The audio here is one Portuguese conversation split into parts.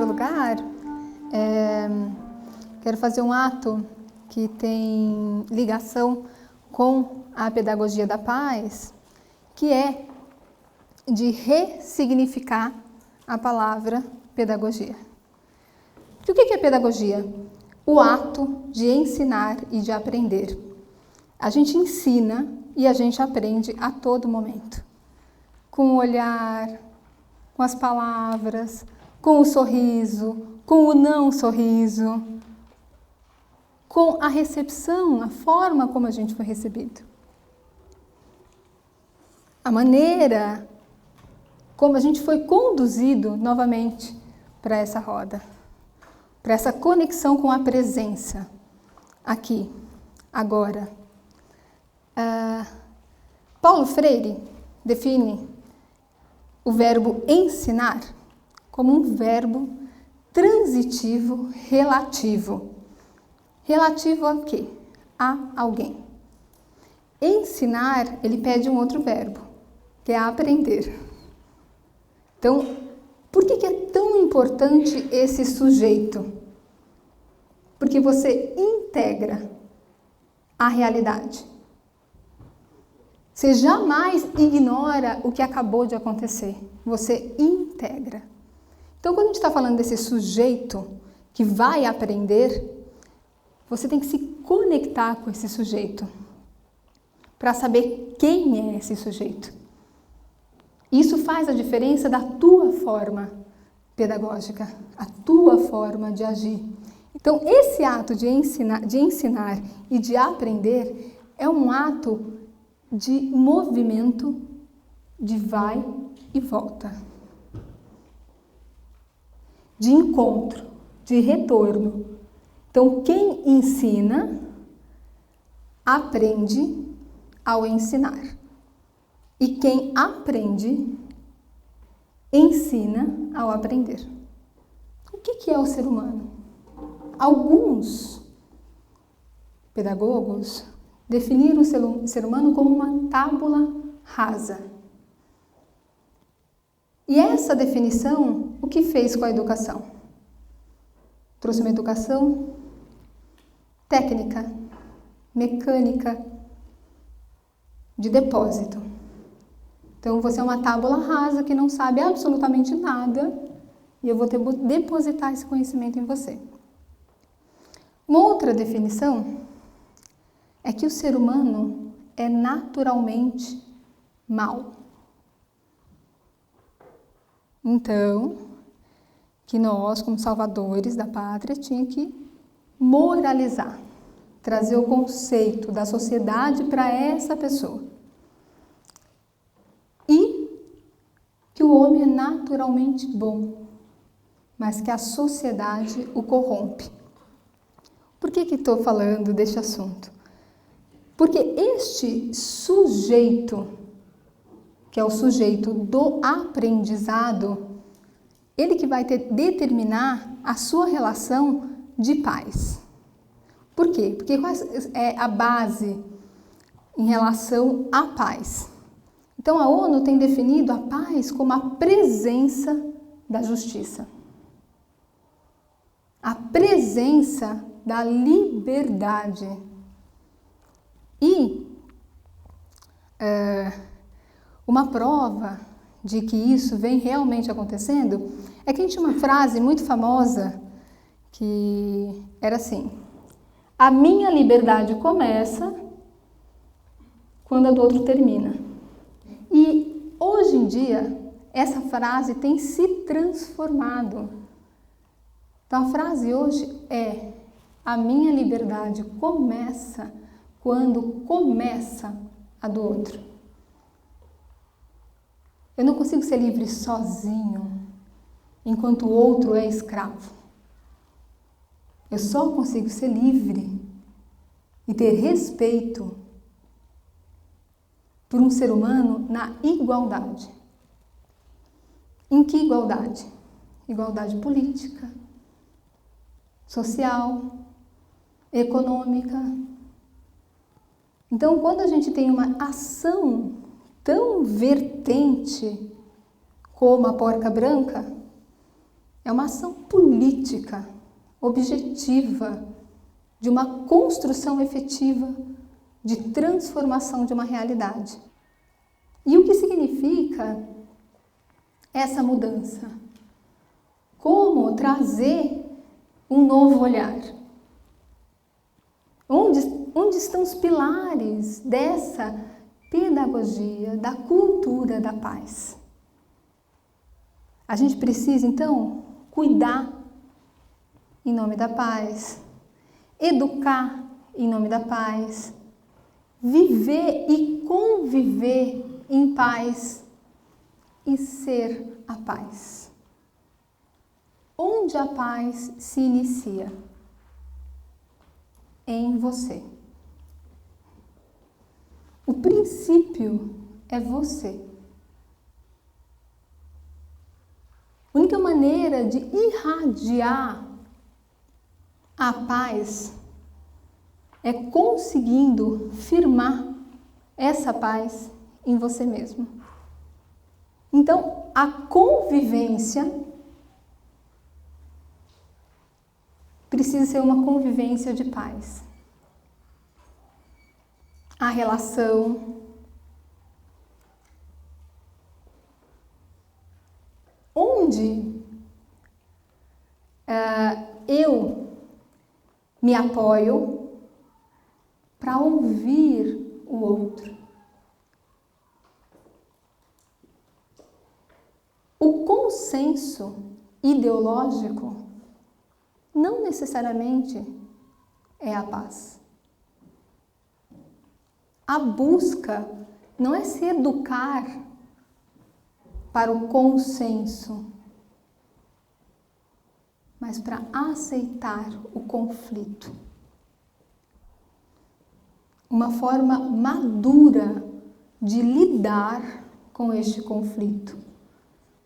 primeiro lugar, quero fazer um ato que tem ligação com a pedagogia da paz, que é de ressignificar a palavra pedagogia. O que é pedagogia? O ato de ensinar e de aprender. A gente ensina e a gente aprende a todo momento. Com o olhar, com as palavras, com o sorriso, com o não sorriso, com a recepção, a forma como a gente foi recebido. A maneira como a gente foi conduzido novamente para essa roda, para essa conexão com a presença, aqui, agora. Paulo Freire define o verbo ensinar como um verbo transitivo relativo. Relativo a quê? A alguém. Ensinar, ele pede um outro verbo, que é aprender. Então, por que é tão importante esse sujeito? Porque você integra a realidade. Você jamais ignora o que acabou de acontecer. Você integra. Então, quando a gente está falando desse sujeito que vai aprender, você tem que se conectar com esse sujeito para saber quem é esse sujeito. Isso faz a diferença da tua forma pedagógica, a tua forma de agir. Então, esse ato de ensinar e de aprender é um ato de movimento, de vai e volta, de encontro, de retorno. Então, quem ensina, aprende ao ensinar. E quem aprende, ensina ao aprender. O que é o ser humano? Alguns pedagogos definiram o ser humano como uma tábula rasa. E essa definição, o que fez com a educação? Trouxe uma educação técnica, mecânica, de depósito. Então, você é uma tábula rasa que não sabe absolutamente nada e eu vou depositar esse conhecimento em você. Uma outra definição é que o ser humano é naturalmente mau. Então, que nós, como salvadores da pátria, tínhamos que moralizar, trazer o conceito da sociedade para essa pessoa. E que o homem é naturalmente bom, mas que a sociedade o corrompe. Por que estou falando deste assunto? Porque este sujeito, que é o sujeito do aprendizado, ele que vai determinar a sua relação de paz. Por quê? Porque qual é a base em relação à paz? Então, a ONU tem definido a paz como a presença da justiça. A presença da liberdade. E uma prova de que isso vem realmente acontecendo é que a gente tinha uma frase muito famosa que era assim: a minha liberdade começa quando a do outro termina. E hoje em dia, essa frase tem se transformado. Então, a frase hoje é: a minha liberdade começa quando começa a do outro. Eu não consigo ser livre sozinho, enquanto o outro é escravo. Eu só consigo ser livre e ter respeito por um ser humano na igualdade. Em que igualdade? Igualdade política, social, econômica. Então, quando a gente tem uma ação tão vertente como a porca branca, É uma ação política, objetiva, de uma construção efetiva de transformação de uma realidade. E o que significa essa mudança? Como trazer um novo olhar? Onde estão os pilares dessa pedagogia, da cultura da paz? A gente precisa, então, cuidar em nome da paz, educar em nome da paz, viver e conviver em paz e ser a paz. Onde a paz se inicia? Em você. O princípio é você. A única maneira de irradiar a paz é conseguindo firmar essa paz em você mesmo. Então, a convivência precisa ser uma convivência de paz. A relação, onde eu me apoio para ouvir o outro. O consenso ideológico não necessariamente é a paz. A busca não é se educar para o consenso, mas para aceitar o conflito. Uma forma madura de lidar com este conflito.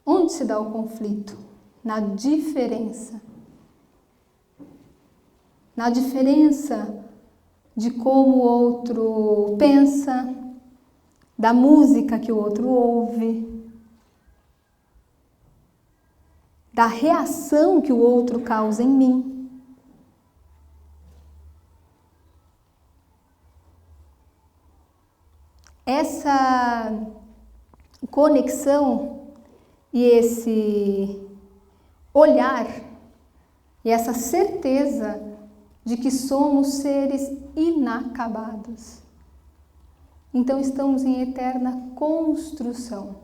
Onde se dá o conflito? Na diferença. Na diferença de como o outro pensa, da música que o outro ouve, da reação que o outro causa em mim. Essa conexão e esse olhar e essa certeza de que somos seres inacabados. Então estamos em eterna construção.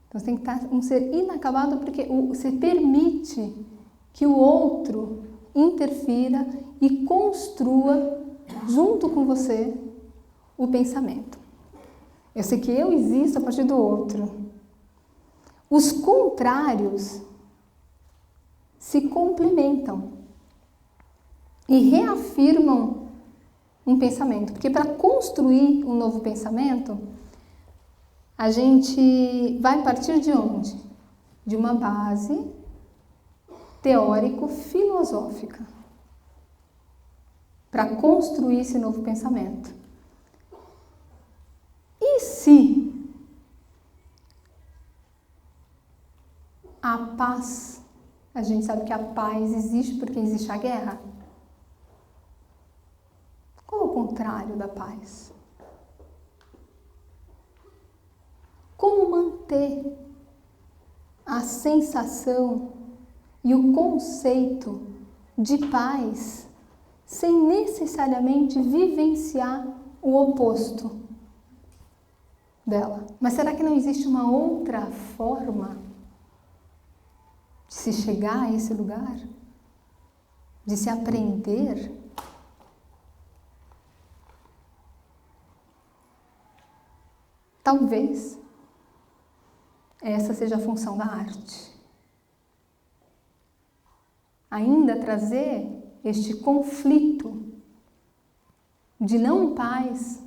Então tem que estar um ser inacabado porque você permite que o outro interfira e construa junto com você o pensamento. Eu sei que eu existo a partir do outro. Os contrários se complementam e reafirmam um pensamento. Porque para construir um novo pensamento, a gente vai partir de onde? De uma base teórico-filosófica para construir esse novo pensamento. E se a paz, a gente sabe que a paz existe porque existe a guerra? Qual é o contrário da paz? Como manter a sensação e o conceito de paz sem necessariamente vivenciar o oposto dela? Mas será que não existe uma outra forma de se chegar a esse lugar? De se aprender? Talvez essa seja a função da arte. Ainda trazer este conflito de não paz,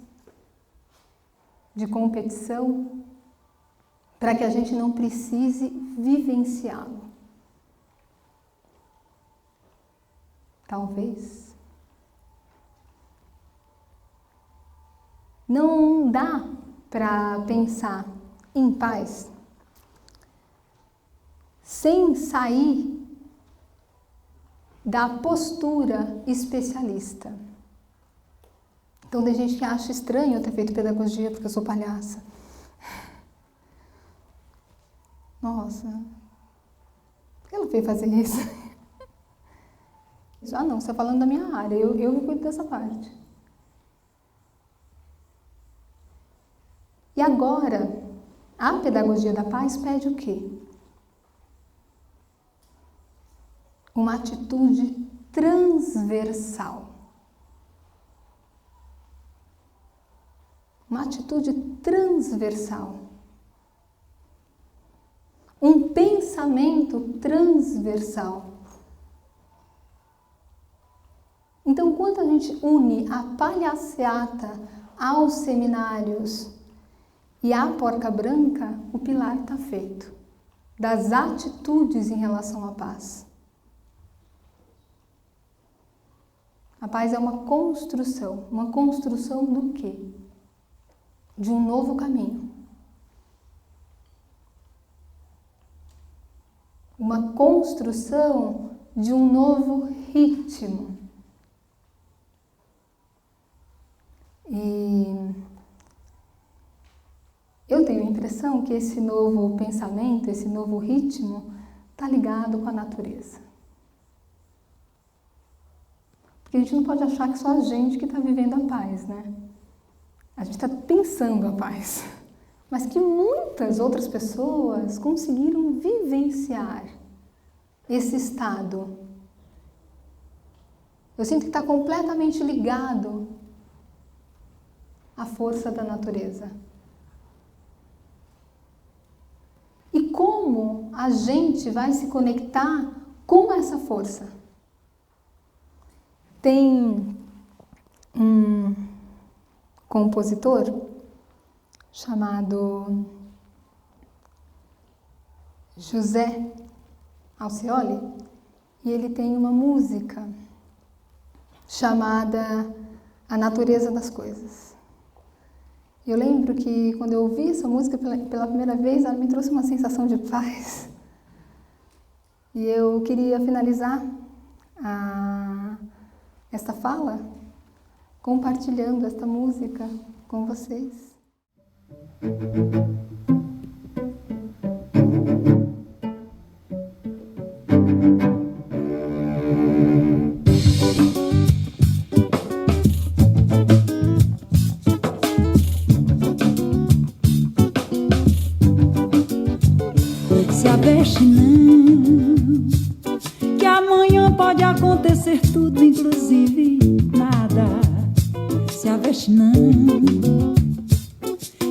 de competição, para que a gente não precise vivenciá-lo. Talvez. Não dá para pensar em paz sem sair da postura especialista. Então tem gente que acha estranho eu ter feito pedagogia porque eu sou palhaça. Nossa, por que ela veio fazer isso? Ah não, você está falando da minha área, eu cuido dessa parte. E agora, a pedagogia da paz pede o quê? Uma atitude transversal. Uma atitude transversal. Um pensamento transversal. Então, quando a gente une a palhaciata aos seminários e à porca branca, o pilar está feito. Das atitudes em relação à paz. A paz é uma construção. Uma construção do quê? De um novo caminho. Uma construção de um novo ritmo. E eu tenho a impressão que esse novo pensamento, esse novo ritmo, está ligado com a natureza. Porque a gente não pode achar que só a gente que está vivendo a paz, né? A gente está pensando a paz. Mas que muitas outras pessoas conseguiram vivenciar esse estado. Eu sinto que está completamente ligado à força da natureza. E como a gente vai se conectar com essa força? Tem um compositor chamado José Alcioli e ele tem uma música chamada A Natureza das Coisas. Eu lembro que quando eu ouvi essa música pela primeira vez, ela me trouxe uma sensação de paz. E eu queria finalizar esta fala compartilhando esta música com vocês. Se aveste não, que amanhã pode acontecer tudo, inclusive nada. Se aveste não,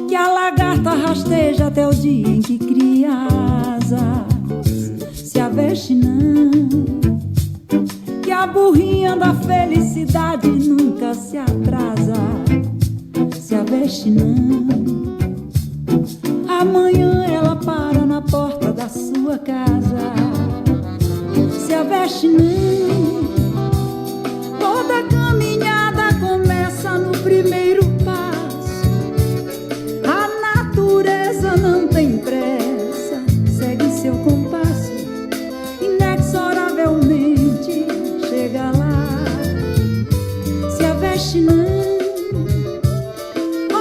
que a lagarta rasteja até o dia em que cria asas. Se aveste não, que a burrinha da felicidade nunca se atrasa. Se aveste não, amanhã ela para na porta da sua casa. Se aveste não, toda caminhada começa no primeiro passo. A natureza não tem pressa, segue seu compasso, inexoravelmente chega lá. Se aveste não,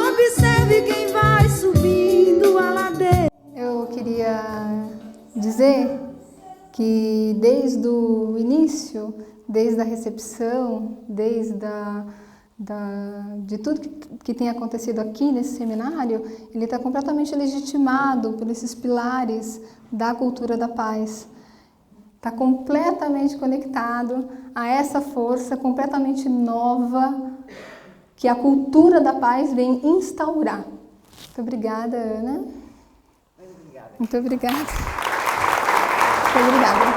observe quem vai subindo a ladeira. Eu queria dizer que desde o início, desde a recepção, de tudo que tem acontecido aqui nesse seminário, ele está completamente legitimado por esses pilares da cultura da paz. Está completamente conectado a essa força completamente nova que a cultura da paz vem instaurar. Muito obrigada, Ana. Muito obrigada. Muito obrigada. Muito obrigada.